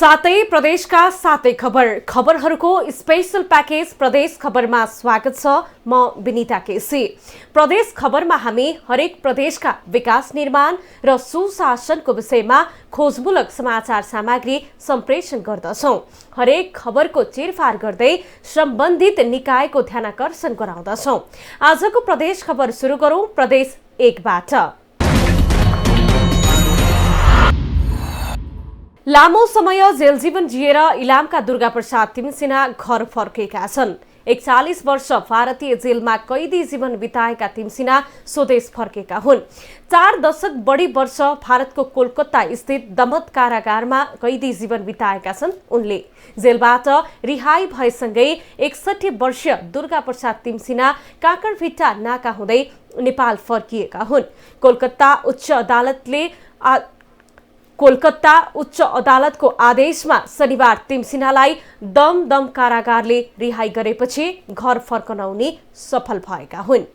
सातै प्रदेशका सातै खबरहरूको स्पेशल प्याकेज प्रदेश खबरमा स्वागत छ। म विनिता केसी। प्रदेश खबरमा हामी हरेक प्रदेशका विकास निर्माण र सुशासनको विषयमा खोजमूलक समाचार सामग्री सम्प्रेषण गर्दछौं। हरेक खबरको चिरफार गर्दै सम्बन्धित निकायको ध्यानाकर्षण गराउँदछौं। आजको प्रदेश खबर सुरु गरौं प्रदेश 1 बाट। लामो समय जेल जीवन जिएर इलामका दुर्गाप्रसाद तिमसिना घर फर्केका छन्। 41 वर्ष भारतीय जेलमा कैदी जीवन बिताएका तिमसिना स्वदेश फर्केका हुन्। 4 दशक बढी वर्ष भारतको कोलकाता स्थित दमत कारागारमा कैदी जीवन बिताएका छन् उनले। जेलबाट रिहाई भएसँगै 61 वर्षीय दुर्गाप्रसाद तिमसिना काकरभिट्टा नाका हुँदै नेपाल फर्किएका हुन्। कोलकाता उच्च अदालतको आदेशमा शनिबार तिमसिनालाई दमदम कारागारले रिहाई गरेपछि घर फर्कन उनी सफल भएका हुन्।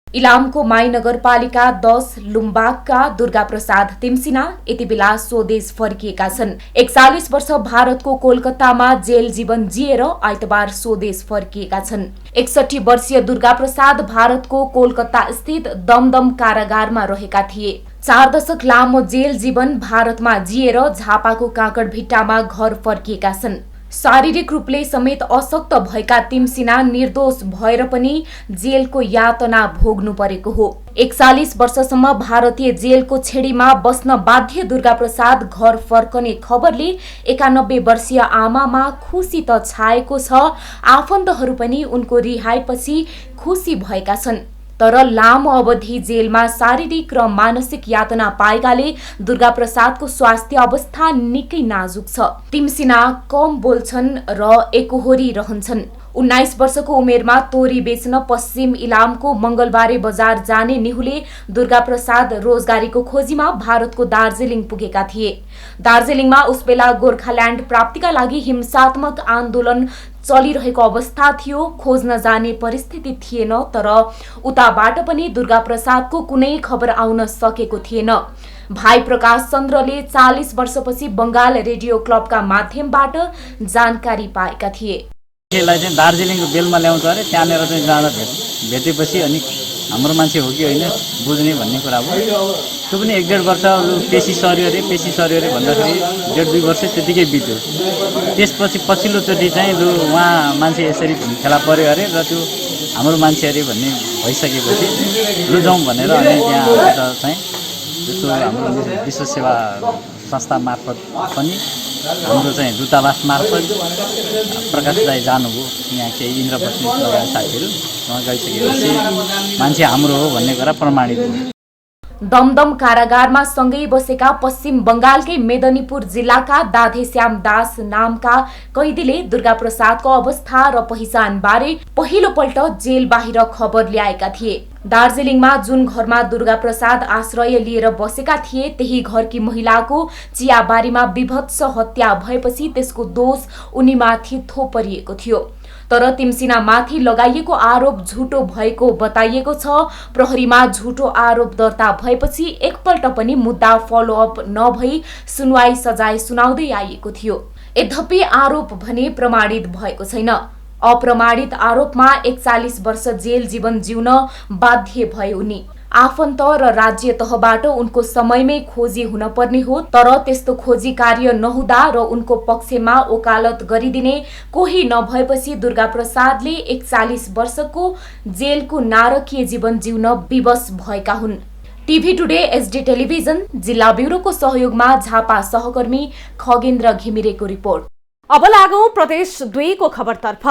इलामको माई नगरपालिका 10 लुम्बागका दुर्गाप्रसाद तिमसिना यति बेला स्वदेश फर्किएका छन्। 41 वर्ष भारतको कोलकातामा जेल जीवन जिएर आइतबार स्वदेश फर्किएका छन्। 61 वर्षीय दुर्गाप्रसाद भारतको कोलकाता स्थित दमदम कारागारमा रहेका थिए। 4 दशक लामो जेल जीवन भारतमा जिएर झापाको काँकडभिट्टामा घर फर्किएका छन्। शारीरिक रूपले समेत अशक्त भएका तिमसिना निर्दोष भएर पनि जेलको यातना भोग्नु परेको हो। 41 वर्षसम्म भारतीय जेलको छेडीमा बस्न बाध्य दुर्गाप्रसाद घर फर्कने खबरले 91 वर्षीय आमामा खुसी त छाएको छ। आफन्तहरू पनि उनको रिहाईपछि खुसी भएका छन्। तर लामो अवधि जेलमा शारीरिक र मानसिक यातना पाएकाले दुर्गाप्रसादको स्वास्थ्य अवस्था निकै नाजुक छ। तिमसिना कम बोल्छन् र एकोहोरी रहन्छन्। 19 वर्षको उमेरमा तोरी बेच्न पश्चिम इलामको मंगलबारे बजार जाने निहुले दुर्गाप्रसाद रोजगारीको खोजीमा भारतको दार्जिलिङ पुगेका थिए। दार्जिलिङमा उसबेला गोर्खाल्यान्ड प्राप्तिका लागि हिंसात्मक आन्दोलन चलिरहेको अवस्था थियो। खोज्न जाने परिस्थिति थिएन। तर उताबाट पनि दुर्गाप्रसादको कुनै खबर आउन सकेको थिएन। भाइ प्रकाश चन्द्रले 40 वर्षपछि बंगाल रेडियो क्लबका माध्यमबाट जानकारी पाएका थिए। यसलाई चाहिँ दार्जिलिङको बेलमा ल्याउँछ अरे, त्यहाँनिर चाहिँ जाँदा भेटेपछि अनि हाम्रो मान्छे हो कि होइन बुझ्ने भन्ने कुरा हो। त्यो पनि 1-1.5 वर्ष पेशी सर्यो अरे भन्दाखेरि 1.5-2 वर्ष त्यतिकै बित्यो। त्यसपछि पछिल्लोचोटि चाहिँ उहाँ मान्छे यसरी फेला पर्यो अरे र त्यो हाम्रो मान्छे अरे भन्ने भइसकेपछि लु जाउँ भनेर अनि त्यहाँ चाहिँ जस्तो हाम्रो विश्व सेवा संस्था मार्फत पनि हाम्रो चाहिँ दूतावास मार्फत प्रकाश दाई जानुभयो। यहाँ केही इन्द्रपत्नी लगायत साथीहरू उहाँ गइसकेपछि मान्छे हाम्रो हो भन्ने कुरा प्रमाणित भयो। दमदम कारागारमा सँगै बसेका पश्चिम बंगालकै मेदिनीपुर जिल्लाका दाधेश्याम दास नामका कैदीले दुर्गाप्रसादको अवस्था र पहिचान बारे पहिलोपल्ट जेल बाहिर खबर ल्याएका थिए। दार्जिलिङमा जुन घरमा दुर्गाप्रसाद आश्रय लिएर बसेका थिए त्यही घरकी महिलाको चियाबारीमा विभत्स हत्या भएपछि त्यसको दोष उनीमाथि थोपरिएको थियो। तर तिमसिना माथि लगाइएको आरोप झुटो भएको बताइएको छ। प्रहरीमा झुटो आरोप दर्ता भएपछि एकपल्ट पनि मुद्दा फलोअप नभई सुनवाई सजाय सुनाउँदै आइएको थियो। यद्यपि आरोप भने प्रमाणित भएको छैन। अप्रमाणित आरोपमा 41 वर्ष जेल जीवन जिउन बाध्य भए उनी। आफन्त र राज्य तहबाट उनको समयमै खोजी हुन पर्ने हो। तर त्यस्तो खोजी कार्य नहुँदा र उनको पक्षमा वकालत गरिदिने कोही नभएपछि दुर्गाप्रसादले 41 वर्षको जेलको नारकीय जीवन जिउन विवश भएका हुन्। टिभी टुडे एसडी टेलिभिजन जिल्ला ब्युरोको सहयोगमा झापा सहकर्मी खगेन्द्र घिमिरेको रिपोर्ट। अब लागौं प्रदेश 2 को खबरतर्फ।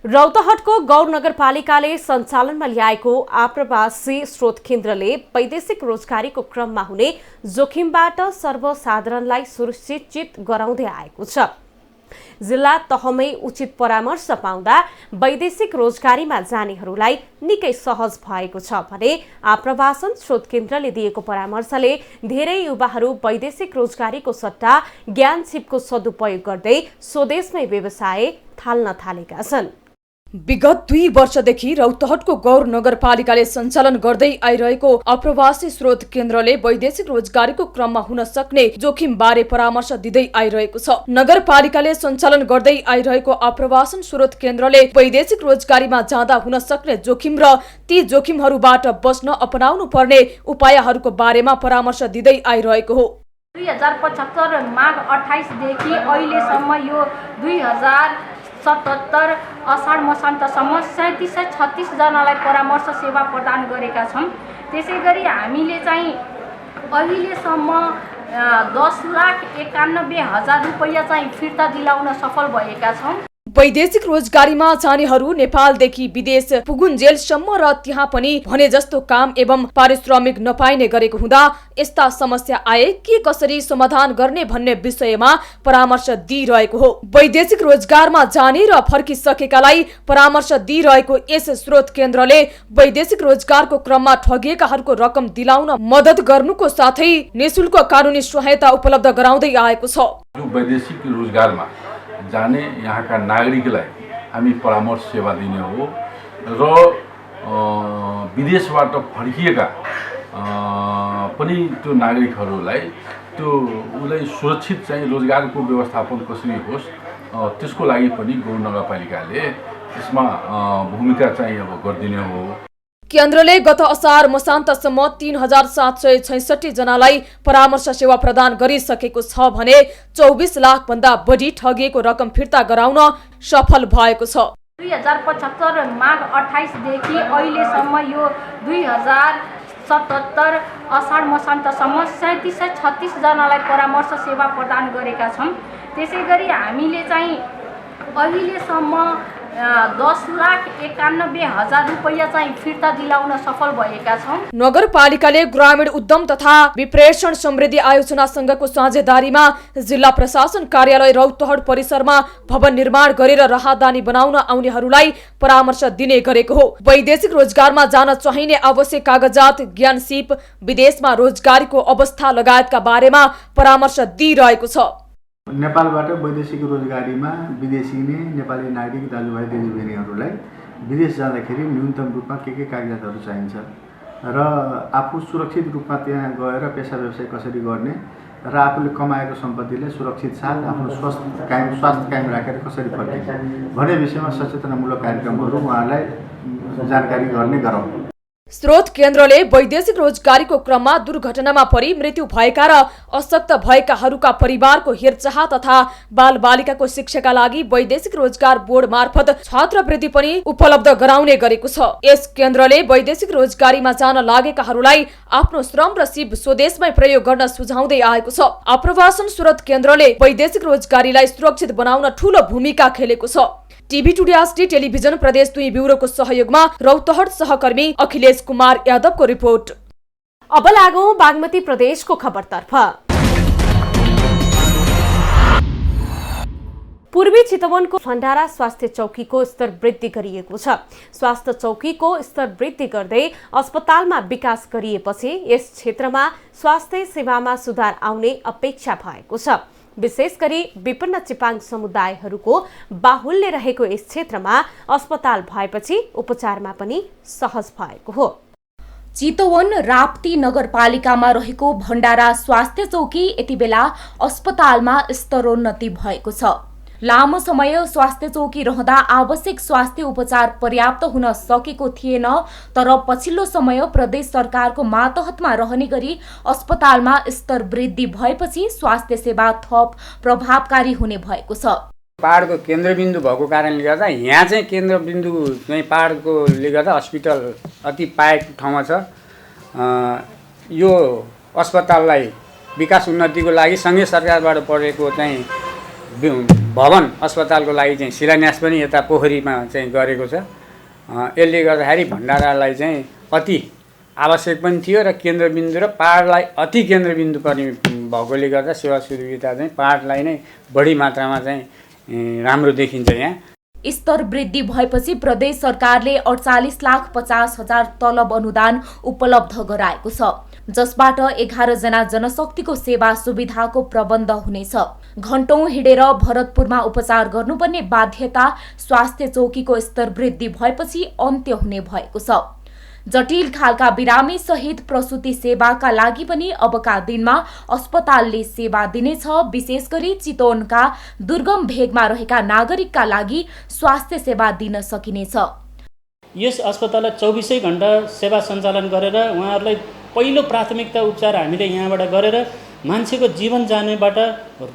रौतहटको गौर नगरपालिकाले सञ्चालनमा ल्याएको आप्रवासी स्रोत केन्द्रले वैदेशिक रोजगारीको क्रममा हुने जोखिमबाट सर्वसाधारणलाई सुरक्षित गराउँदै आएको छ। जिल्ला तहमै उचित परामर्श पाउँदा वैदेशिक रोजगारीमा जानेहरूलाई निकै सहज भएको छ भने आप्रवासन स्रोत केन्द्रले दिएको परामर्शले धेरै युवाहरू वैदेशिक रोजगारीको सट्टा ज्ञान छिपको सदुपयोग गर्दै स्वदेशमै व्यवसाय थाल्न थालेका छन्। विगत 2 वर्षदेखि रौतहटको गौर नगरपालिकाले सञ्चालन गर्दै आइरहेको आप्रवासी स्रोत केन्द्रले वैदेशिक रोजगारीको क्रममा हुन सक्ने जोखिम बारे परामर्श दिँदै आइरहेको छ। नगरपालिकाले सञ्चालन गर्दै आइरहेको आप्रवासन स्रोत केन्द्रले वैदेशिक रोजगारीमा जाँदा हुन सक्ने जोखिम र ती जोखिमहरूबाट बच्न अपनाउनु पर्ने उपायहरूको बारेमा परामर्श दिँदै आइरहेको हो। 2075 माघ 28 देखि अहिलेसम्म यो 2077 असाढ मसान्तसम्म 3736 जनालाई परामर्श सेवा प्रदान गरेका छौँ। त्यसैगरी हामीले चाहिँ अहिलेसम्म 10,91,000 रुपैयाँ चाहिँ फिर्ता दिलाउन सफल भएका छौँ। वैदेशिक रोजगारीमा जानेहरू नेपालदेखि विदेश पुगुन्जेलसम्म र त्यहाँ पनि भने जस्तो काम एवं पारिश्रमिक नपाइने गरेको हुँदा यस्ता समस्या आए के कसरी समाधान गर्ने भन्ने विषयमा परामर्श दिइरहेको हो। वैदेशिक रोजगारमा जाने र फर्किसकेकालाई परामर्श दिइरहेको यस स्रोत केन्द्रले वैदेशिक रोजगारको क्रममा ठगिएकाहरूको रकम दिलाउन मद्दत गर्नुको साथै निशुल्क कानुनी सहायता उपलब्ध गराउँदै आएको छ। वैदेशिक रोजगारमा जाने यहाँका नागरिकलाई हामी परामर्श सेवा दिने हो र विदेशबाट फर्किएका पनि त्यो नागरिकहरूलाई त्यो उसलाई सुरक्षित चाहिँ रोजगारको व्यवस्थापन कसरी होस् त्यसको लागि पनि गौर नगरपालिकाले यसमा भूमिका चाहिँ अब गरिदिने हो। केन्द्रले गत असार मसान्तसम्म 3766 जनालाई परामर्श सेवा प्रदान गरिसकेको छ भने 24 लाख भन्दा बढी ठगिएको रकम फिर्ता गराउन सफल भएको छ। 2075 माघ 28 देखि अहिलेसम्म यो 2077 असाढ मसान्तसम्म 3736 जनालाई परामर्श सेवा प्रदान गरेका छौँ। त्यसैगरी हामीले चाहिँ अहिलेसम्म 10,91,000 रुपैयाँ चाहिँ फिर्ता दिलाउन सफल भएका छौँ। नगरपालिकाले ग्रामीण उद्यम तथा विप्रेषण समृद्धि आयोजना संघको साझेदारीमा जिल्ला प्रशासन कार्यालय रौतहट परिसरमा भवन निर्माण गरेर राहदानी बनाउन आउनेहरूलाई परामर्श दिने गरेको हो। वैदेशिक रोजगारमा जान चाहिने आवश्यक कागजात, ज्ञान सिप, विदेशमा रोजगारीको अवस्था लगायतका बारेमा परामर्श दिइरहेको छ। नेपालबाट वैदेशिक रोजगारीमा विदेशिने नेपाली नागरिक दाजुभाइ दिदीबहिनीहरूलाई विदेश जाँदाखेरि न्यूनतम रूपमा के कागजातहरू चाहिन्छ र आफू सुरक्षित रूपमा त्यहाँ गएर पेसा व्यवसाय कसरी गर्ने र आफूले कमाएको सम्पत्तिले सुरक्षित साथ आफ्नो स्वास्थ्य कायम राखेर कसरी फर्किने भन्ने विषयमा सचेतनामूलक कार्यक्रमहरू उहाँलाई जानकारी गर्ने गरौँ। स्रोत केन्द्रले वैदेशिक रोजगारीको क्रममा दुर्घटनामा परि मृत्यु भएका र अशक्त भएकाहरूका परिवारको हेरचाह तथा बालबालिकाको शिक्षाका लागि वैदेशिक रोजगार बोर्ड मार्फत छात्रवृत्ति पनि उपलब्ध गराउने गरेको छ। यस केन्द्रले वैदेशिक रोजगारीमा जान लागेकाहरूलाई आफ्नो श्रम र सिप स्वदेशमै प्रयोग गर्न सुझाउँदै आएको छ। आप्रवासन स्रोत केन्द्रले वैदेशिक रोजगारीलाई सुरक्षित बनाउन ठूलो भूमिका खेलेको छ। टिभी टुडे आस्टी टेलिभिजन प्रदेश 2 ब्युरोको सहयोगमा रौतहट सहकर्मी अखिलेश कुमार यादवको रिपोर्ट। अब लागौं बागमती प्रदेशको खबरतर्फ। पूर्वी चितवनको भण्डारा स्वास्थ्य चौकीको स्तर वृद्धि गरिएको छ। स्वास्थ्य चौकीको स्तर वृद्धि गर्दै अस्पतालमा विकास गरिएपछि यस क्षेत्रमा स्वास्थ्य सेवामा सुधार आउने अपेक्षा भएको छ। विशेष गरी विपन्न चिपाङ समुदायहरूको बाहुल्य रहेको यस क्षेत्रमा अस्पताल भएपछि उपचारमा पनि सहज भएको हो। चितवन राप्ती नगरपालिकामा रहेको भण्डारा स्वास्थ्य चौकी यति बेला अस्पतालमा स्तरोन्नति भएको छ। लामो समय स्वास्थ्य चौकी रहँदा आवश्यक स्वास्थ्य उपचार पर्याप्त हुन सकेको थिएन, तर पछिल्लो समय प्रदेश सरकारको मातहतमा रहने गरी अस्पतालमा स्तर वृद्धि भएपछि स्वास्थ्य सेवा थप प्रभावकारी हुने भएको छ। पहाडको केन्द्रबिन्दु भएको कारणले गर्दा यहाँ चाहिँ केन्द्रबिन्दु चाहिँ पहाडकोले गर्दा हस्पिटल अति पाएको ठाउँमा छ। यो अस्पताललाई विकास उन्नतिको लागि सँगै सरकारबाट परेको चाहिँ भवन अस्पतालको लागि चाहिँ शिलान्यास पनि यता पोखरीमा चाहिँ गरेको छ। यसले गर्दाखेरि भण्डारालाई चाहिँ अति आवश्यक पनि थियो र केन्द्रबिन्दु र पहाडलाई अति केन्द्रबिन्दु पर्ने भएकोले गर्दा सेवा सुविधा चाहिँ पहाडलाई नै बढी मात्रामा चाहिँ राम्रो देखिन्छ। यहाँ स्तर वृद्धि भएपछि प्रदेश सरकारले 48,50,000 तलब अनुदान उपलब्ध गराएको छ। जसबाट 11 जना जनशक्तिको सेवा सुविधाको प्रबन्ध हुनेछ। घण्टौं हिँडेर भरतपुरमा उपचार गर्नुपर्ने बाध्यता स्वास्थ्य चौकीको स्तर वृद्धि भएपछि अन्त्य हुने भएको छ। जटिल खालका बिरामी सहित प्रसुति सेवाका लागि पनि अबका दिनमा अस्पतालले सेवा दिनेछ। विशेष गरी चितवनका दुर्गम भेगमा रहेका नागरिकका लागि स्वास्थ्य सेवा दिन सकिनेछ। यस अस्पताललाई 24 घण्टा सेवा सञ्चालन गरेर उहाँहरूलाई पहिलो प्राथमिकता उपचार हामीले यहाँबाट गरेर मान्छेको जीवन जानेबाट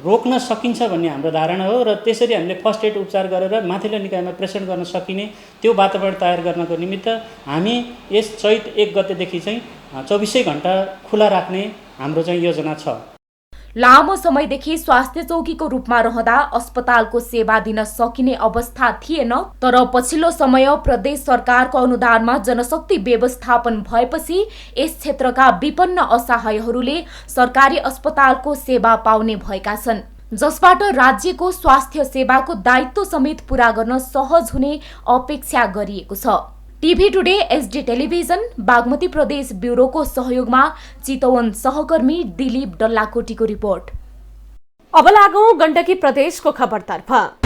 रोक्न सकिन्छ भन्ने हाम्रो धारणा हो र त्यसरी हामीले फर्स्ट एड उपचार गरेर माथिल्लो निकायमा प्रेजेन्ट गर्न सकिने त्यो वातावरण तयार गर्नको निमित्त हामी यस चैत 1 गतेदेखि चाहिँ 24 घण्टा खुला राख्ने हाम्रो चाहिँ योजना छ। लामो समयदेखि स्वास्थ्य चौकीको रूपमा रहँदा अस्पतालको सेवा दिन सकिने अवस्था थिएन, तर पछिल्लो समय प्रदेश सरकारको अनुदानमा जनशक्ति व्यवस्थापन भएपछि यस क्षेत्रका विपन्न असहायहरूले सरकारी अस्पतालको सेवा पाउने भएका छन्, जसबाट राज्यको स्वास्थ्य सेवाको दायित्व समेत पूरा गर्न सहज हुने अपेक्षा गरिएको छ। TV today, SD television, Bagmati प्रदेश ब्युरोको सहयोगमा चितवन सहकर्मी दिलीप डल्लाकोटीको रिपोर्ट। अब लागौं गण्डकी प्रदेशको खबरतर्फ।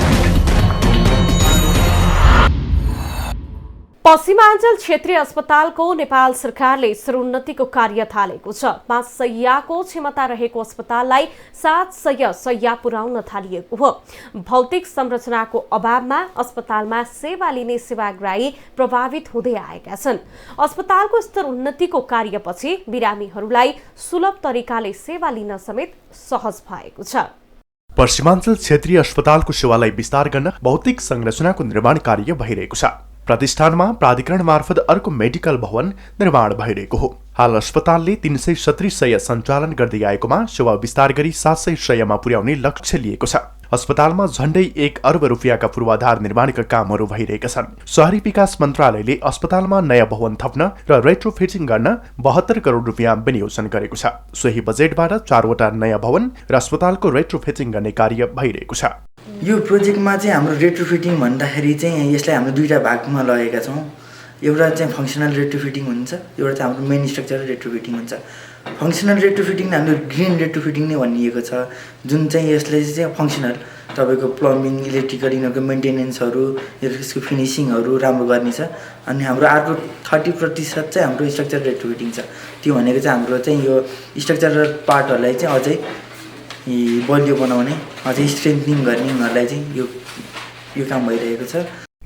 पश्चिमाञ्चल क्षेत्रीय अस्पतालको नेपाल सरकारले स्तरोन्नतिको कार्य थालेको छ। 5 शय्याको क्षमता रहेको अस्पताललाई 7 शय्या पुर्याउन थालिएको हो। भौतिक संरचनाको अभावमा अस्पतालमा सेवा लिने सेवाग्राही प्रभावित हुँदै आएका छन्। अस्पतालको स्तरोन्नतिको कार्यपछि बिरामीहरूलाई सुलभ तरिकाले सेवा लिन समेत सहज भएको छ। पश्चिमाञ्चल क्षेत्रीय अस्पतालको सेवालाई विस्तार गर्न भौतिक संरचनाको निर्माण कार्य भइरहेको छ। प्रतिष्ठानमा प्राधिकरण मार्फत अर्को मेडिकल भवन निर्माण भइरहेको हो। हाल अस्पतालले 370 शय्या सञ्चालन गर्दै आएकोमा सेवा विस्तार गरी 700 शय्यामा पुर्याउने लक्ष्य लिएको छ। अस्पतालमा झण्डै 1 अर्ब रुपियाँका पूर्वाधार निर्माणका कामहरू भइरहेका छन्। शहरी विकास मन्त्रालयले अस्पतालमा नयाँ भवन थप्न र रेट्रोफिटिङ गर्न 72 करोड रुपियाँ विनियोजन गरेको छ। सोही बजेटबाट 4 वटा नयाँ भवन र अस्पतालको रेट्रोफिटिङ गर्ने कार्य भइरहेको छ। यो प्रोजेक्टमा चाहिँ हाम्रो रेट्रोफिटिङ भन्दाखेरि चाहिँ यसलाई हामीले 2टा भागमा लगेका छौँ। एउटा चाहिँ फङ्सनल रेट्रोफिटिङ हुन्छ, एउटा चाहिँ हाम्रो मेन स्ट्रक्चरल रेट्रोफिटिङ हुन्छ। फङ्सनल रेट्रोफिटिङ हाम्रो ग्रिन रेट्रोफिटिङ नै भनिएको छ, जुन चाहिँ यसले चाहिँ फङ्सनल तपाईँको प्लम्बिङ, इलेक्ट्रिकल, यिनीहरूको मेन्टेनेन्सहरू, यसको फिनिसिङहरू राम्रो गर्ने छ। अनि हाम्रो अर्को 30% चाहिँ हाम्रो स्ट्रक्चरल रेट्रोफिटिङ छ। त्यो भनेको चाहिँ हाम्रो चाहिँ यो स्ट्रक्चरल पार्टहरूलाई चाहिँ अझै बलियो बनाउने, अझै स्ट्रेन्थनिङ गर्ने उनीहरूलाई चाहिँ यो काम भइरहेको छ।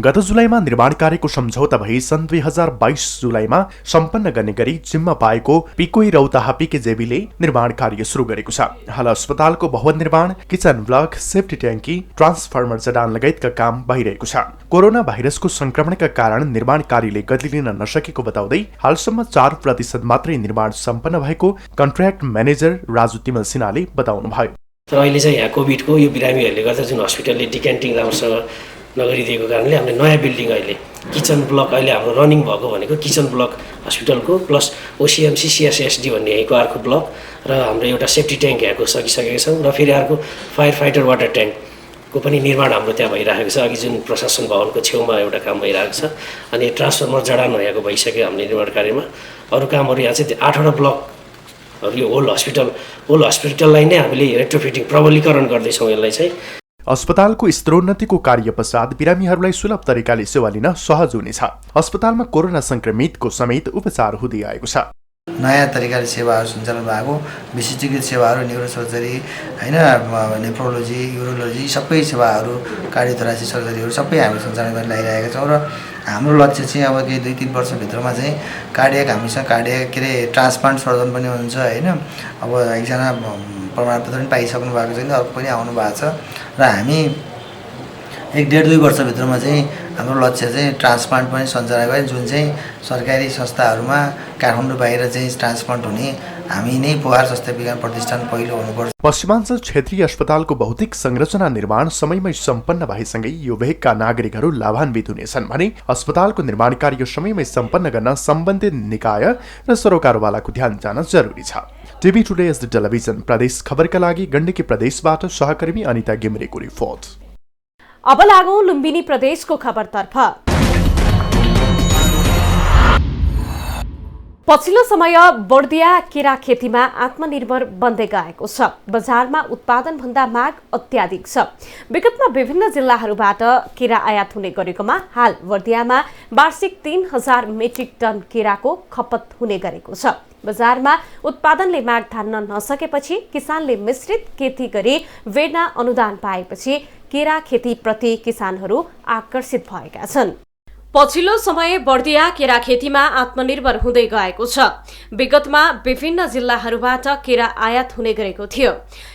गत जुलाईमा निर्माण कार्यको सम्झौता भई सन् 2022 जुलाईमा सम्पन्न गर्ने गरी जिम्मा पाएको पिकोई रौताहा पिकेजेबीले निर्माण कार्य सुरु गरेको छ। हाल अस्पतालको भवन निर्माण, किचन ब्लक, सेफ्टी ट्याङ्की, ट्रान्सफर्मर जडान लगायतका काम भइरहेको छ। कोरोना भाइरसको संक्रमणका कारण निर्माण कार्यले गति लिन नसकेको बताउँदै हालसम्म 4% मात्रै निर्माण सम्पन्न भएको कन्ट्र्याक्ट म्यानेजर राजु तिमल सिन्हाले बताउनुभयो। तर अहिले चाहिँ यहाँ कोभिडको यो बिरामीहरूले गर्दा जुन हस्पिटलले डिक्यान्टिङ राम्रोसँग नगरिदिएको कारणले हामीले नयाँ बिल्डिङ अहिले किचन ब्लक अहिले हाम्रो रनिङ भएको भनेको किचन ब्लक हस्पिटलको प्लस ओसिएमसी सिएसएसडी भन्ने यहीँको अर्को ब्लक र हाम्रो एउटा सेफ्टी ट्याङ्क यहाँको सकिसकेका छौँ र फेरि अर्को फायर फाइटर वाटर ट्याङ्कको पनि निर्माण हाम्रो त्यहाँ भइरहेको छ। अघि जुन प्रशासन भवनको छेउमा एउटा काम भइरहेको छ अनि ट्रान्सफर्मर जडान यहाँको भइसक्यो हाम्रो निर्माण कार्यमा। अरू कामहरू यहाँ चाहिँ 8वटा ब्लकहरू यो होल हस्पिटललाई नै हामीले रेट्रोफिटिङ प्रबलीकरण गर्दैछौँ। यसलाई चाहिँ अस्पतालको स्तरोन्नतिको कार्य पश्चात बिरामीहरूलाई सुलभ तरिकाले सेवा लिन सहज हुनेछ। अस्पतालमा कोरोना संक्रमितको समेत उपचार हुँदै आएको छ। नयाँ तरिकाले सेवाहरू सञ्चालन भएको, विशेषज्ञ सेवाहरू, न्युरोसर्जरी होइन, नेफ्रोलोजी, युरोलोजी सबै सेवाहरू, कार्डियोथोरासिक सर्जरीहरू सबै हामीले सञ्चालन गरेर ल्याइरहेका छौँ। र हाम्रो लक्ष्य चाहिँ अब केही 2-3 वर्षभित्रमा चाहिँ कार्डियक हामीसँग कार्डियक के अरे ट्रान्सप्लान्ट सर्जन पनि हुनुहुन्छ होइन। अब एकजना प्रमाणपत्र पनि पाइसक्नु भएको छैन, अर्को पनि आउनु भएको छ र हामी 1-1.5-2 वर्षभित्रमा चाहिँ हाम्रो लक्ष्य चाहिँ ट्रान्सप्लान्ट पनि सञ्चालन गर्ने, जुन चाहिँ सरकारी संस्थाहरूमा काठमाडौँ बाहिर चाहिँ ट्रान्सप्लान्ट हुने हामी नै पोखरा स्वास्थ्य विज्ञान प्रतिष्ठान पहिलो हुनुपर्छ। पश्चिमाञ्चल क्षेत्रीय अस्पतालको भौतिक संरचना निर्माण समयमै सम्पन्न भएसँगै यो भेगका नागरिकहरू लाभान्वित हुनेछन् भने अस्पतालको निर्माण कार्य समयमै सम्पन्न गर्न सम्बन्धित निकाय र सरोकारवालाको ध्यान जान जरुरी छ। टिभी टुडे एसडी टेलिभिजन प्रदेश खबरका लागि गण्डकी प्रदेशबाट सहकर्मी अनिता गिमरेको रिपोर्ट। अब लागौं लुम्बिनी प्रदेशको खबरतर्फ। पछिल्लो समय बर्दिया केरा खेतीमा आत्मनिर्भर बन्दै गएको छ। बजारमा उत्पादनभन्दा माग अत्याधिक छ। विगतमा विभिन्न जिल्लाहरूबाट केरा आयात हुने गरेकोमा हाल बर्दियामा वार्षिक 3000 मेट्रिक टन केराको खपत हुने गरेको छ। बजारमा उत्पादनले माग धान्न नसकेपछि किसानले मिश्रित खेती गरी बेर्ना अनुदान पाएपछि केरा खेतीप्रति किसानहरू आकर्षित भएका छन्। पछिल्लो समय बर्दिया केरा खेतीमा आत्मनिर्भर हुँदै गएको छ। विगतमा विभिन्न जिल्लाहरूबाट केरा आयात हुने गरेको थियो।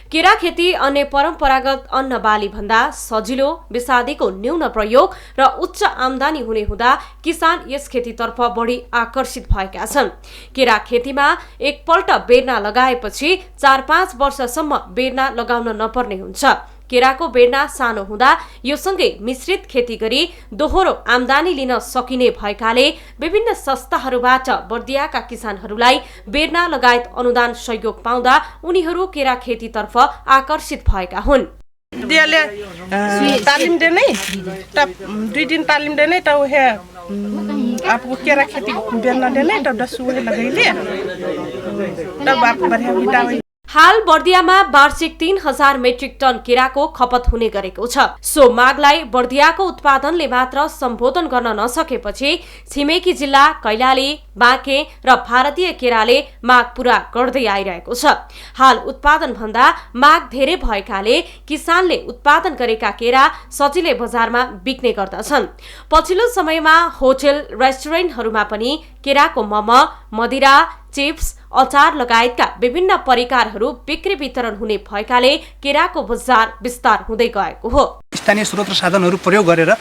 केरा खेती अन्य परम्परागत अन्न बाली भन्दा सजिलो, विषादीको न्यून प्रयोग र उच्च आमदानी हुने हुँदा किसान यस खेतीतर्फ बढी आकर्षित भएका छन्। केरा खेतीमा एकपल्ट बेर्ना लगाएपछि 4-5 वर्षसम्म बेर्ना लगाउन नपर्ने हुन्छ। केराको बेर्ना सानो हुँदा यो सँगै मिश्रित खेती गरी दोहोरो आमदानी लिन सकिने भएकाले विभिन्न संस्थाहरूबाट बर्दियाका किसानहरूलाई बेर्ना लगायत अनुदान सहयोग पाउँदा उनीहरू केरा खेतीतर्फ आकर्षित भएका हुन्। तालिम देने 2 दिन तालिम देने तो है आपको केरा खेती बेर्ना देने तब 10 सुबह लगैले तब आप बढ़िया बितावे। हाल बर्दियामा वार्षिक 3000 मेट्रिक टन केराको खपत हुने गरेको छ। सो मागलाई बर्दियाको उत्पादनले मात्र सम्बोधन गर्न नसकेपछि छिमेकी जिल्ला कैलाली, बाँके र भारतीय केराले माग पूरा गर्दै आइरहेको छ। हाल उत्पादन भन्दा माग धेरै भएकाले किसानले उत्पादन गरेका केरा सजिलै बजारमा बिक्ने गर्दछन्। पछिल्लो समयमा होटल रेस्टुरेन्टहरूमा पनि केराको मोमो, मदिरा, चिप्स, अचार लगायतका विभिन्न परिकारहरू बिक्री वितरण हुने भएकाले केराको बजार विस्तार हुँदै गएको हो। स्थानीय स्रोत र साधनहरू प्रयोग गरेर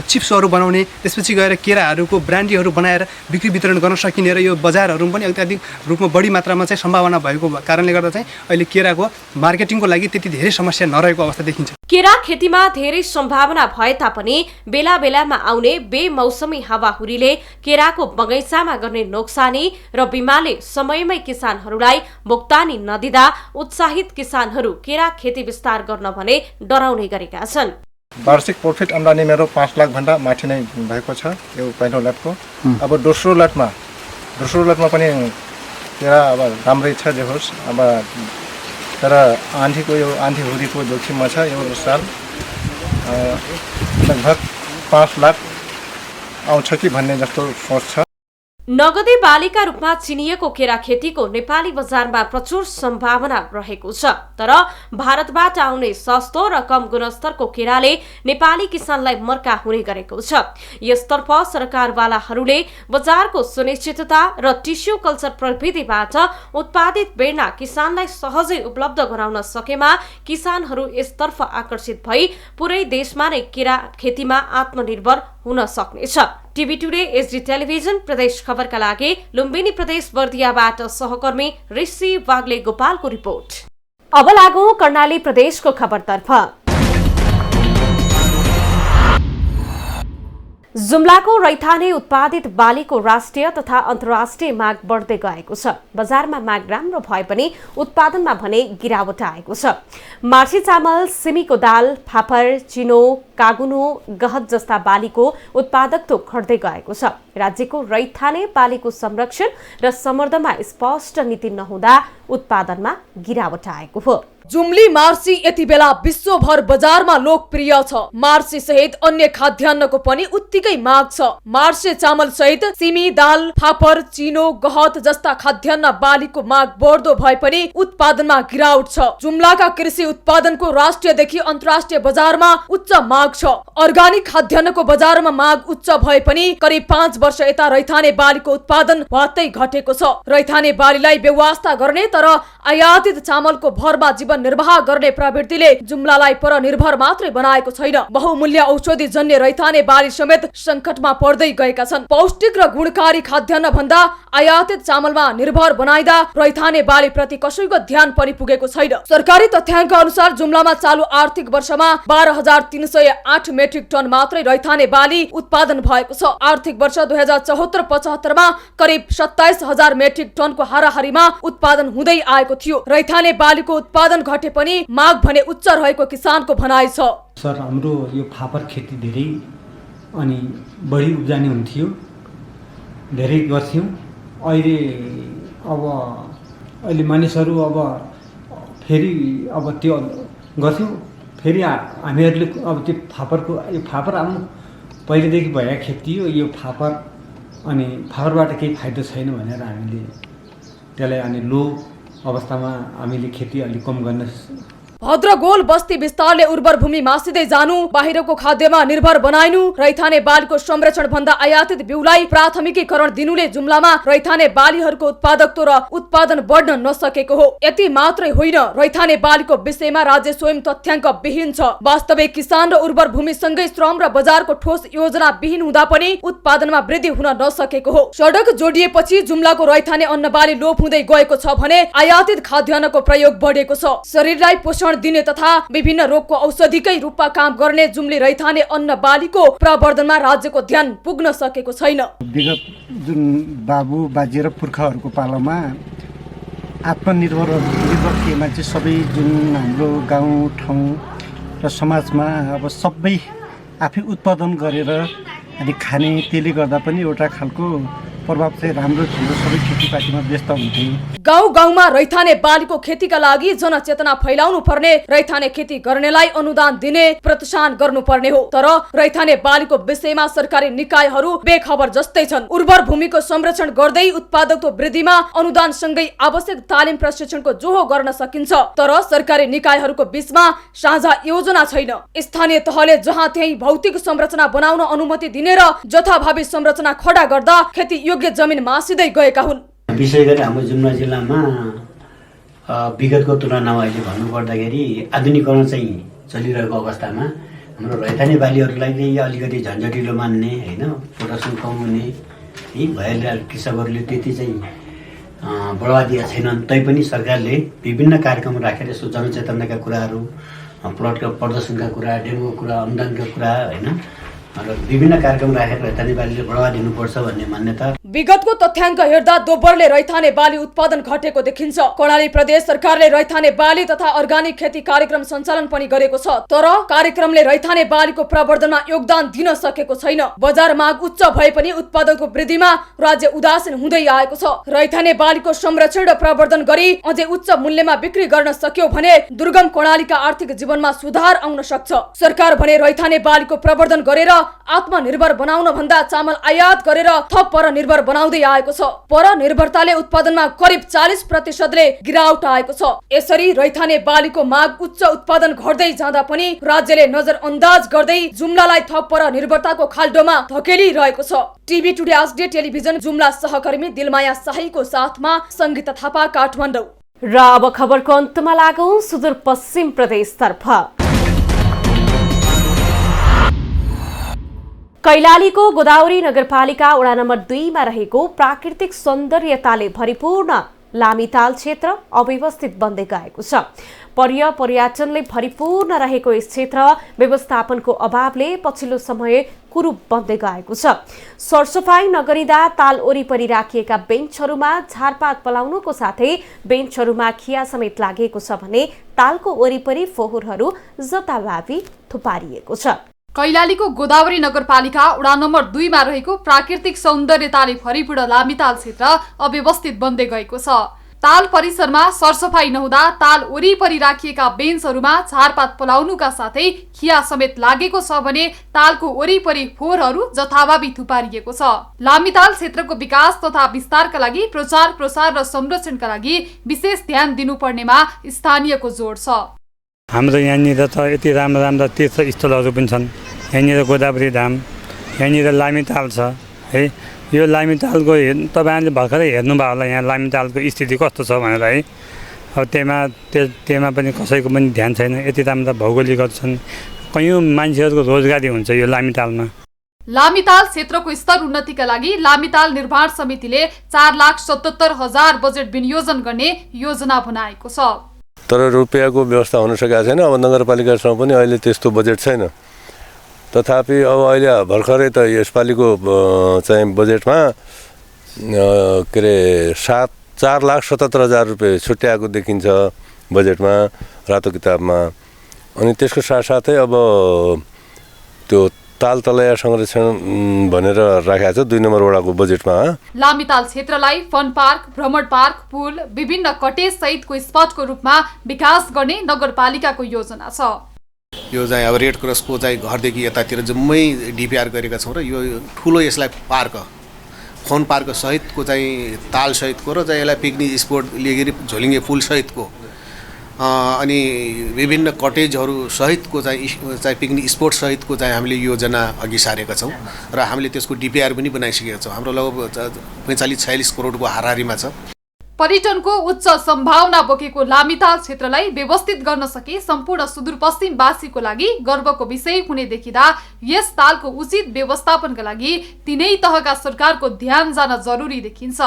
चिप्सहरू बनाउने, त्यसपछि गएर केराहरूको ब्रान्डीहरू बनाएर बिक्री वितरण गर्न सकिने र यो बजारहरूमा पनि अत्याधिक रूपमा बढी मात्रामा चाहिँ सम्भावना भएको कारणले गर्दा चाहिँ अहिले केराको मार्केटिङको लागि त्यति धेरै समस्या नरहेको अवस्था देखिन्छ। केरा खेतीमा धेरै सम्भावना भए तापनि बेला बेलामा आउने बेमौसमी हावाहुरीले केराको बगैँचामा गर्ने नोक्सानी र बिमाले समयमै किसानहरूलाई भुक्तानी नदिँदा उत्साहित किसानहरू केरा खेती विस्तार गर्न भने डराउने गरेका छन्। वार्षिक प्रफिट आम्दानी मेरो 5 लाख भन्दा माथि नै भएको छ यो पहिलो लटको। अब दोस्रो लटमा पनि केरा अब राम्रै छ जे होस्। अब तर आँधी हुरीको जोखिममा छ। यो साल लगभग 5 लाख आउँछ कि भन्ने जस्तो सोच छ। नगदे बालीका रूपमा चिनिएको केरा खेतीको नेपाली बजारमा प्रचुर सम्भावना रहेको छ। तर भारतबाट आउने सस्तो र कम गुणस्तरको केराले नेपाली किसानलाई मर्का हुने गरेको छ। यसतर्फ सरकारवालाहरूले बजारको सुनिश्चितता र टिस्यु कल्चर प्रविधिबाट उत्पादित बेर्ना किसानलाई सहजै उपलब्ध गराउन सकेमा किसानहरू यसतर्फ आकर्षित भई पुरै देशमा नै केरा खेतीमा आत्मनिर्भर हुन सक्नेछ। टिभी टुडे एचडी टेलिभिजन प्रदेश खबरका लागि लुम्बिनी प्रदेश बर्दियाबाट सहकर्मी ऋषि वाग्ले गोपालको रिपोर्ट। अब लागौं कर्णाली प्रदेशको खबरतर्फ। जुम्लाको रैथाने उत्पादित बालीको राष्ट्रिय तथा अन्तर्राष्ट्रिय माग बढ्दै गएको छ। बजारमा माग राम्रो भए पनि उत्पादनमा भने गिरावट आएको छ। मार्सी चामल, सिमीको दाल, फापर, चिनो, कागुनो, गहत जस्ता बालीको उत्पादकत्व घट्दै गएको छ। राज्यको रैथाने बालीको संरक्षण र सम्वर्धनमा स्पष्ट नीति नहुँदा उत्पादनमा गिरावट आएको हो। जुम्ली मार्सी यति बेला विश्वभर बजारमा लोकप्रिय छ। मार्सी सहित अन्य खाद्यान्नको पनि उत्तिकै माग छ। मार्से चामल सहित सिमी, दाल, फापर, चिनो, गहत जस्ता खाद्यान्न बालीको माग बढ्दो भए पनि उत्पादनमा गिरावट छ। जुम्लाका कृषि उत्पादनको राष्ट्रियदेखि अन्तर्राष्ट्रिय बजारमा उच्च माग छ। अर्गानिक खाद्यान्नको बजारमा माग उच्च भए पनि करिब 5 वर्ष यता रैथाने बालीको उत्पादन भत्तै घटेको छ। रैथाने बालीलाई व्यवस्था गर्ने तर आयातित चामलको भरमा जीवन निर्वाह गर्ने प्रवृत्तिले जुम्लालाई परनिर्भर मात्रै बनाएको छैन। बहुमूल्य औषधि जन्य रैथाने बाली समेत संकटमा पर्दै गएका छन्। पौष्टिक र गुणकारी खाद्यान्न भन्दा आयातित चामलमा निर्भर बनाइदा रैथाने बाली प्रति कसैको ध्यान परिपुगेको छैन। सरकारी तथ्याङ्क अनुसार जुम्लामा चालु आर्थिक वर्षमा 12,308 मेट्रिक टन मात्रै रैथाने बाली उत्पादन भएको छ। आर्थिक वर्ष 2074-75 मा करिब 27,000 मेट्रिक टनको हाराहारीमा उत्पादन हुँदै आएको थियो। रैथाने बालीको उत्पादन घटे पनि माग भने उच्च रहेको किसानको भनाइ छ। सर, हाम्रो यो फापर खेती धेरै अनि बढी उब्जानी हुन्थ्यो, धेरै गर्थ्यौँ अहिले मानिसहरू अब फेरि अब त्यो गर्थ्यौँ फेरि हामीहरूले अब त्यो फापरको यो फापर हाम्रो पहिलेदेखि भएका खेती हो यो फापर अनि फापरबाट केही फाइदा छैन भनेर हामीले त्यसलाई अनि लो अवस्थामा हामीले खेती अलि कम गर्न भद्रगोल बस्ती विस्तारले उर्वर भूमि मासिँदै जानु, बाहिरको खाद्यमा निर्भर बनाइनु, रैथाने बालीको संरक्षण भन्दा आयातित बिउलाई प्राथमिकीकरण दिनुले जुम्लामा रैथाने बालीहरूको उत्पादकत्व र उत्पादन बढ्न नसकेको हो। यति मात्रै होइन, रैथाने बालीको विषयमा राज्य स्वयं तथ्याङ्क विहीन छ। वास्तविक किसान र उर्वर भूमिसँगै श्रम र बजारको ठोस योजना विहीन हुँदा पनि उत्पादनमा वृद्धि हुन नसकेको हो। सडक जोडिएपछि जुम्लाको रैथाने अन्न बाली लोप हुँदै गएको छ भने आयातित खाद्यान्नको प्रयोग बढेको छ। शरीरलाई पोषण दिने तथा विभिन्न रोगको औषधिकै रूपमा काम गर्ने जुम्ली रैथाने अन्न बालीको प्रवर्धनमा राज्यको ध्यान पुग्न सकेको छैन। विगत जुन बाबु बाजे र पुर्खाहरूको पालोमा आत्मनिर्भर थिएमा चाहिँ सबै जुन हाम्रो गाउँ ठाउँ र समाजमा अब सबै आफै उत्पादन गरेर अनि खाने, त्यसले गर्दा पनि एउटा खालको प्रभाव चाहिँ राम्रो थियो। सबै खेतीपातीमा व्यस्त हुन्थे। गाउँ गाउँमा रैथाने बालीको खेतीका लागि जनचेतना फैलाउनु पर्ने, रैथाने खेती गर्नेलाई अनुदान दिने, प्रोत्साहन गर्नुपर्ने हो। तर रैथाने बालीको विषयमा सरकारी निकायहरू बेखबर जस्तै छन्। उर्वर भूमिको संरक्षण गर्दै उत्पादकत्व वृद्धिमा अनुदान सँगै आवश्यक तालिम प्रशिक्षणको जोहो गर्न सकिन्छ, तर सरकारी निकायहरूको बीचमा साझा योजना छैन। स्थानीय तहले जहाँ त्यही भौतिक संरचना बनाउन अनुमति दिने र जथाभावी संरचना खडा गर्दा खेती योग्य जमिन मासिँदै गएका हुन्। विशेष गरी हाम्रो जुम्ला जिल्लामा विगतको तुलनामा अहिले भन्नुपर्दाखेरि आधुनिकीकरण चाहिँ चलिरहेको अवस्थामा हाम्रो रैथाने बालीहरूलाई चाहिँ अलिकति झन्झटिलो मान्ने होइन, प्रोडक्सन कम हुने है भएर कृषकहरूले त्यति चाहिँ बढावा दिएका छैनन्। तैपनि सरकारले विभिन्न कार्यक्रम राखेर यसो जनचेतनाका कुराहरू, प्लटको प्रदर्शनका कुरा, डेमोको कुरा, अनुदानका कुरा होइन र विभिन्न कार्यक्रम राखेर रैथाने बालीले बढावा दिनुपर्छ भन्ने मान्यता। विगतको तथ्याङ्क हेर्दा दोब्बरले रैथाने बाली उत्पादन घटेको देखिन्छ। कर्णाली प्रदेश सरकारले रैथाने बाली तथा अर्गानिक खेती कार्यक्रम सञ्चालन पनि गरेको छ, तर कार्यक्रमले रैथाने बालीको प्रवर्धनमा योगदान दिन सकेको छैन। बजार माग उच्च भए पनि उत्पादनको वृद्धिमा राज्य उदासीन हुँदै आएको छ। रैथाने बालीको संरक्षण र प्रवर्धन गरी अझै उच्च मूल्यमा बिक्री गर्न सक्यो भने दुर्गम कर्णालीका आर्थिक जीवनमा सुधार आउन सक्छ। सरकार भने रैथाने बालीको प्रवर्धन गरेर आत्मनिर्भर बनाउन भन्दा चामल आयात गरेर थप परनिर्भर बनाउँदै आएको छ। परनिर्भरताले उत्पादनमा करिब 40%ले गिरावट आएको छ। यसरी रैथाने बालीको माग उच्च उत्पादन घट्दै जाँदा पनि राज्यले नजरअन्दाज गर्दै जुम्लालाई थप परनिर्भरताको खाल्डोमा धकेलिरहेको छ। टिभी टुडे आजडे टेलिभिजन जुम्ला सहकर्मी दिलमाया शाहीको साथमा संगीता थापा, काठमाडौँ। र अब खबरको अन्तमा लागौं सुदूरपश्चिम प्रदेशतर्फ। कैलालीको गोदावरी नगरपालिका वडा नम्बर 2 मा रहेको प्राकृतिक सौन्दर्यताले भरिपूर्ण लामिताल क्षेत्र अव्यवस्थित बन्दै गएको छ। पर्यटनले भरिपूर्ण रहेको यस क्षेत्र व्यवस्थापनको अभावले पछिल्लो समय कुरूप बन्दै गएको छ। सरसफाई नगरिँदा ताल वरिपरि राखिएका बेन्चहरूमा झारपात पलाउनुको साथै बेन्चहरूमा खिया समेत लागेको छ भने तालको वरिपरि फोहोरहरू जताभावी थुपारिएको छ। कैलालीको गोदावरी नगरपालिका वडा नम्बर 2 मा रहेको प्राकृतिक सौन्दर्यताले भरिपूर्ण लामिताल क्षेत्र अव्यवस्थित बन्दै गएको छ। ताल परिसरमा सरसफाई नहुँदा ताल वरिपरि राखिएका बेन्चहरूमा झारपात पलाउनुका साथै खिया समेत लागेको छ भने तालको वरिपरि फोहोरहरू जथाभावी थुपारिएको छ। लामिताल क्षेत्रको विकास तथा विस्तारका लागि प्रचार प्रसार र संरक्षणका लागि विशेष ध्यान दिनुपर्नेमा स्थानीयको जोड छ। हाम्रो यहाँनिर त यति राम्रा राम्रा तीर्थस्थलहरू पनि छन्। यहाँनिर गोदावरी धाम, यहाँनिर लामिताल छ है। यो लामितालको तपाईँहरूले भर्खरै हेर्नुभयो होला यहाँ लामितालको स्थिति कस्तो छ भनेर है। अब त्यहीमा पनि कसैको पनि ध्यान छैन। यति राम्रा भौगोलिक छन्, कयौँ मान्छेहरूको रोजगारी हुन्छ यो लामितालमा। लामिताल क्षेत्रको स्तर उन्नतिका लागि लामिताल निर्माण समितिले 4,77,000 बजेट विनियोजन गर्ने योजना बनाएको छ। तर रुपियाँको व्यवस्था हुन सकेको छैन। अब नगरपालिकासँग पनि अहिले त्यस्तो बजेट छैन। तथापि अब अहिले भर्खरै त यसपालिको चाहिँ बजेटमा के अरे 4,77,000 रुपियाँ छुट्याएको देखिन्छ बजेटमा, रातो किताबमा। अनि त्यसको साथसाथै अब त्यो ताल तलैया संरक्षण भनेर राखेको छ 2 नम्बर वडाको बजेटमा। लामिताल क्षेत्रलाई फन पार्क, भ्रमण पार्क, पुल, विभिन्न कटेज सहितको स्पटको रूपमा विकास गर्ने नगरपालिकाको योजना छ। यो चाहिँ अब रेड क्रसको चाहिँ घरदेखि यतातिर जम्मै डिपिआर गरेका छौँ र यो ठुलो यसलाई पार्क फन पार्क सहितको चाहिँ ताल सहितको र चाहिँ यसलाई पिकनिक स्पोट लिएर झोलिङ्गे पुल सहितको अनि विभिन्न कटेजहरू सहितको चाहिँ पिकनिक स्पोट सहितको चाहिँ हामीले योजना अघि सारेका छौँ र हामीले त्यसको डिपिआर पनि बनाइसकेका छौँ। हाम्रो लगभग 45-46 करोडको हाराहारीमा छ। पर्यटनको उच्च सम्भावना बोकेको लामिताल क्षेत्रलाई व्यवस्थित गर्न सके सम्पूर्ण सुदूरपश्चिमवासीको लागि गर्वको विषय हुने देखिँदा यस तालको उचित व्यवस्थापनका लागि तीनै तहका सरकारको ध्यान जान जरुरी देखिन्छ।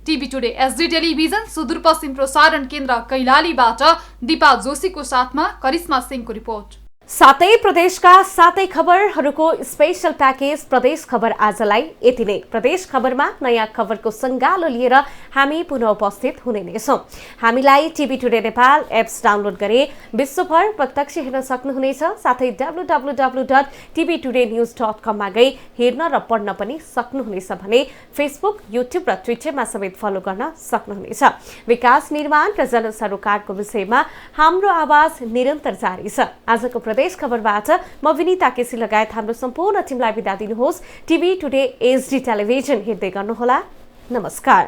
TV today SD television Sudurpashchim प्रसारण केन्द्र कैलालीबाट दीपा जोशीको साथमा करिश्मा सिंहको रिपोर्ट। सातै प्रदेशका सातै खबरहरूको स्पेशल प्याकेज प्रदेश खबर आजलाई यति नै। प्रदेश खबरमा नयाँ खबरको सङ्गालो लिएर हामी पुनः उपस्थित हुने नै छौँ। हामीलाई TV today Nepal apps download गरे विश्वभर प्रत्यक्ष हेर्न सक्नुहुनेछ। साथै www.tvtoday.news.com मा गई हेर्न र पढ्न पनि सक्नुहुनेछ भने फेसबुक, युट्युब र ट्विटरमा समेत फलो गर्न सक्नुहुनेछ। विकास निर्माण र जनसरोकारको विषयमा हाम्रो आवाज निरन्तर जारी छ। आजको प्रदेश खबरबाट म विनिता केसी लगायत हाम्रो सम्पूर्ण टिमलाई बिदा दिनुहोस्। टिभी टुडे एचडी टेलिभिजन हेर्दै गर्नुहोला। नमस्कार।